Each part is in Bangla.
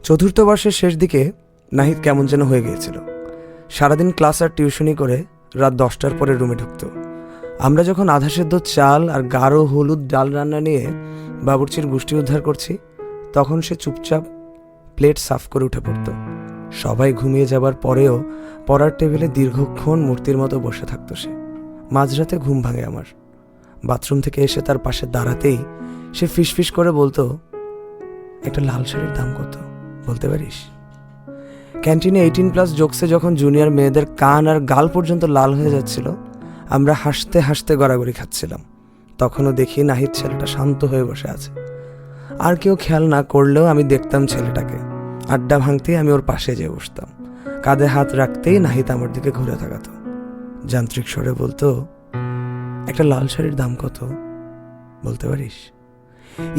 চতুর্থ বর্ষের শেষ দিকে নাহিদ কেমন যেন হয়ে গিয়েছিল। সারাদিন ক্লাস আর টিউশনি করে রাত 10টার পরে রুমে ঢুকতো। আমরা যখন আধা সেদ্ধ চাল আর গাঢ় হলুদ ডাল রান্না নিয়ে বাবুর্চির গুষ্টি উদ্ধার করছি, তখন সে চুপচাপ প্লেট সাফ করে উঠে পড়ত। সবাই ঘুমিয়ে যাবার পরেও পড়ার টেবিলে দীর্ঘক্ষণ মূর্তির মতো বসে থাকতো সে। মাঝরাতে ঘুম ভাঙে আমার। বাথরুম থেকে এসে তার পাশে দাঁড়াতেই সে ফিসফিস করে বলতো, একটা লাল শাড়ির দাম কত বলতে পারিস? ক্যান্টিনে 18+ জোকসে যখন জুনিয়র মেয়েদের কান আর গাল পর্যন্ত লাল হয়ে যাচ্ছিল, আমরা হাসতে হাসতে গড়াগড়ি খাচ্ছিলাম। তখনও দেখি নাহিদ ছেলেটা শান্ত হয়ে বসে আছে। আর কেউ খেয়াল না করলেও আমি দেখতাম ছেলেটাকে। আড্ডা ভাঙতেই আমি ওর পাশে যেয়ে বসতাম। কাঁধে হাত রাখতেই নাহিদ আমার দিকে ঘুরে তাকাতো। যান্ত্রিক স্বরে বলতো, একটা লাল শাড়ির দাম কত বলতে পারিস?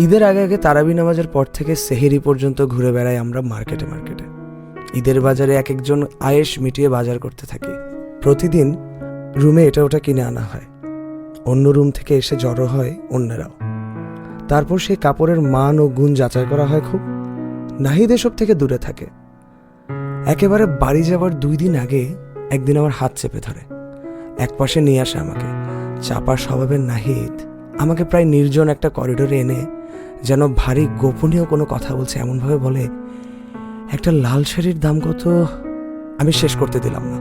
ঈদের আগে আগে তারাবি নামাজের পর থেকে সেহেরি পর্যন্ত ঘুরে বেড়াই আমরা মার্কেটে মার্কেটে। ঈদের বাজারে এক একজন আয়েশ মিটিয়ে বাজার করতে থাকি। প্রতিদিন রুমে এটা ওটা কিনে আনা হয়। অন্য রুম থেকে এসে জড়ো হয় অন্যরাও। তারপর সেই কাপড়ের মান ও গুণ যাচাই করা হয় খুব। নাহিদ এসব থেকে দূরে থাকে। একেবারে বাড়ি যাবার 2 দিন আগে একদিন আমার হাত চেপে ধরে, এক পাশে নিয়ে আসে আমাকে। চাপা স্বভাবের নাহিদ আমাকে প্রায় নির্জন একটা করিডোরে এনে যেন ভারী গোপনীয় কোনো কথা বলছে এমনভাবে বলে, একটা লাল শাড়ির দাম কত? আমি শেষ করতে দিলাম না।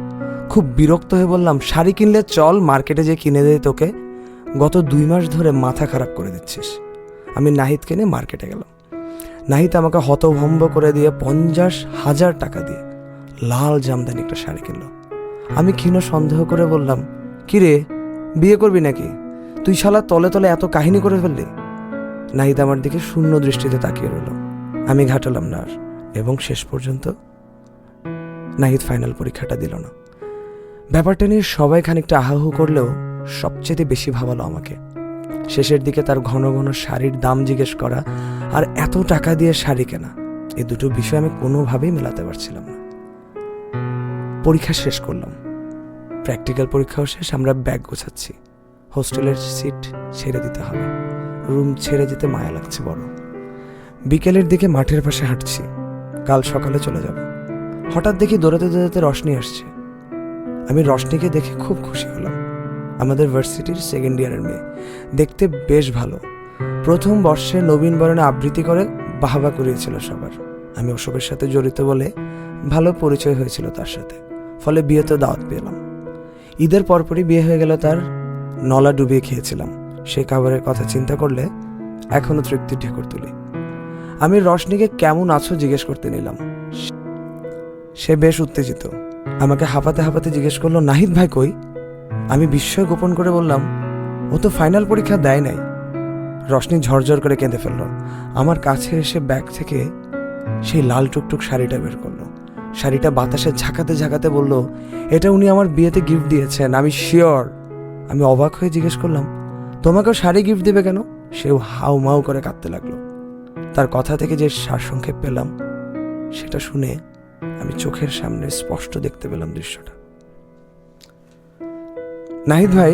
খুব বিরক্ত হয়ে বললাম, শাড়ি কিনলে চল মার্কেটে যে কিনে দেয় তোকে। গত 2 মাস ধরে মাথা খারাপ করে দিচ্ছিস। আমি নাহিদকে নিয়ে মার্কেটে গেলাম। নাহিদ আমাকে হতভম্ব করে দিয়ে 50,000 টাকা দিয়ে লাল জামদানি একটা শাড়ি কিনলো। আমি ক্ষীণ সন্দেহ করে বললাম, কিরে বিয়ে করবি নাকি? তুই শালা তলে তলে এত কাহিনী করে ফেললি। নাহিদ আমার দিকে শূন্য দৃষ্টিতে তাকিয়ে রইল। আমি ঘাটালাম না আর, এবং শেষ পর্যন্ত নাহিদ ফাইনাল পরীক্ষাটা দিল না। ব্যাপারটা নিয়ে সবাই খানিকটা আহাহু করলেও সবচেয়ে বেশি ভাবালো আমাকে। শেষের দিকে তার ঘন ঘন শাড়ির দাম জিজ্ঞেস করা আর এত টাকা দিয়ে শাড়ি কেনা, এই দুটো বিষয় আমি কোনোভাবেই মেলাতে পারছিলাম না। পরীক্ষা শেষ করলাম, প্র্যাকটিক্যাল পরীক্ষাও শেষ। আমরা ব্যাগ গোছাচ্ছি। হোস্টেলের সিট ছেড়ে দিতে হবে। রুম ছেড়ে যেতে মায়া লাগছে বড়। বিকেলের দিকে মাঠের পাশে হাঁটছি, কাল সকালে চলে যাব। হঠাৎ দেখি দৌড়াতে দৌড়াতে রশনি আসছে। আমি রশনিকে দেখে খুব খুশি হলাম। আমাদের ভার্সিটির 2nd ইয়ারের মেয়ে, দেখতে বেশ ভালো। প্রথম বর্ষে নবীন বরণে আবৃত্তি করে বাহবা করিয়েছিল সবার। আমি ওসবের সাথে জড়িত বলে ভালো পরিচয় হয়েছিল তার সাথে, ফলে বিয়েতে দাওয়াত পেলাম। ঈদের পরপরই বিয়ে হয়ে গেল তার। নলা ডুবিয়ে খেয়েছিলাম। সেই খাবারের কথা চিন্তা করলে এখনো তৃপ্তির ঢেকুর তুলি। আমি রশনিকে কেমন আছো জিজ্ঞেস করতে নিলাম। সে বেশ উত্তেজিত। আমাকে হাঁপাতে হাঁপাতে জিজ্ঞেস করলো, নাহিদ ভাই কই? আমি বিস্ময় গোপন করে বললাম, ও তো ফাইনাল পরীক্ষা দেয় নাই। রশনি ঝরঝর করে কেঁদে ফেললো। আমার কাছে এসে ব্যাগ থেকে সেই লাল টুকটুক শাড়িটা বের করলো। শাড়িটা বাতাসে ঝাঁকাতে ঝাঁকাতে বলল, এটা উনি আমার বিয়েতে গিফট দিয়েছেন, আমি শিওর। আমি অবাক হয়ে জিজ্ঞেস করলাম, তোমাকেও শাড়ি গিফট দেবে কেন? সেও হাউ মাউ করে কাঁদতে লাগলো। তার কথা থেকে যে সারসংক্ষেপ পেলাম, সেটা শুনে আমি চোখের সামনে স্পষ্ট দেখতে পেলাম দৃশ্যটা। নাহিদ ভাই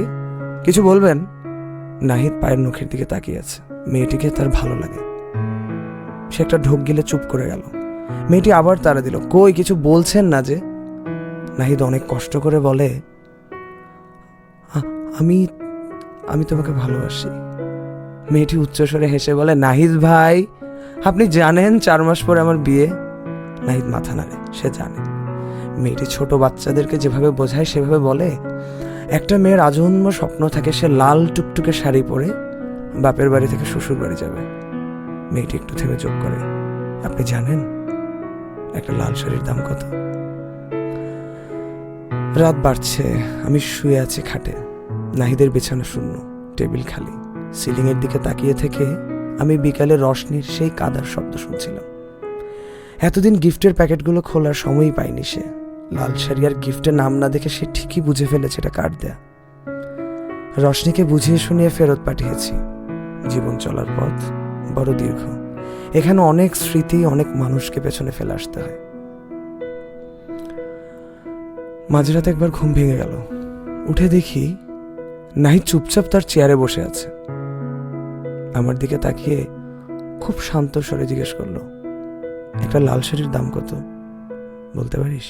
কিছু বলবেন? নাহিদ পায়ের নখের দিকে তাকিয়ে আছে। মেয়েটিকে তার ভালো লাগে। সে একটা ঢোক গিলে চুপ করে গেল। মেয়েটি আবার তাড়া দিল, কই কিছু বলছেন না যে? নাহিদ অনেক কষ্ট করে বলে, আমি আমি তোমাকে ভালোবাসি। মেয়েটি উচ্চস্বরে হেসে বলে, নাহিদ ভাই আপনি জানেন 4 মাস পরে আমার বিয়ে? নাহিদ মাথা নাড়ে, সে জানে। মেয়েটি ছোট বাচ্চাদেরকে যেভাবে বোঝায় সেভাবে বলে, একটা মেয়ের আজন্ম স্বপ্ন থাকে সে লাল টুকটুকে শাড়ি পরে বাপের বাড়ি থেকে শ্বশুর বাড়ি যাবে। মেয়েটি একটু থেমে যোগ করে, আপনি জানেন একটা লাল শাড়ির দাম কত? রাত বাড়ছে। আমি শুয়ে আছি খাটে। নাহিদের বিছানা শূন্য, টেবিল খালি। সিলিংয়ের দিকে তাকিয়ে থেকে আমি বিকালে রশনির সেই কাদার শব্দ শুনছিলাম। এতদিন গিফটের প্যাকেটগুলো খোলার সময়ই পাইনি সে। লাল শাড়ি আর গিফটের নাম না দেখে সে ঠিকই বুঝে ফেলেছে এটা কার দেয়া। রশনিকে বুঝিয়ে শুনিয়ে ফেরত পাঠিয়েছি। জীবন চলার পথ বড় দীর্ঘ। এখানে অনেক স্মৃতি, অনেক মানুষকে পেছনে ফেলে আসতে হয়। মাঝরাতে একবার ঘুম ভেঙে গেল। উঠে দেখি নাহিদ চুপচাপ তার চেয়ারে বসে আছে। আমার দিকে তাকিয়ে খুব শান্ত স্বরে জিজ্ঞেস করলো, একটা লাল শাড়ির দাম কত বলতে পারিস?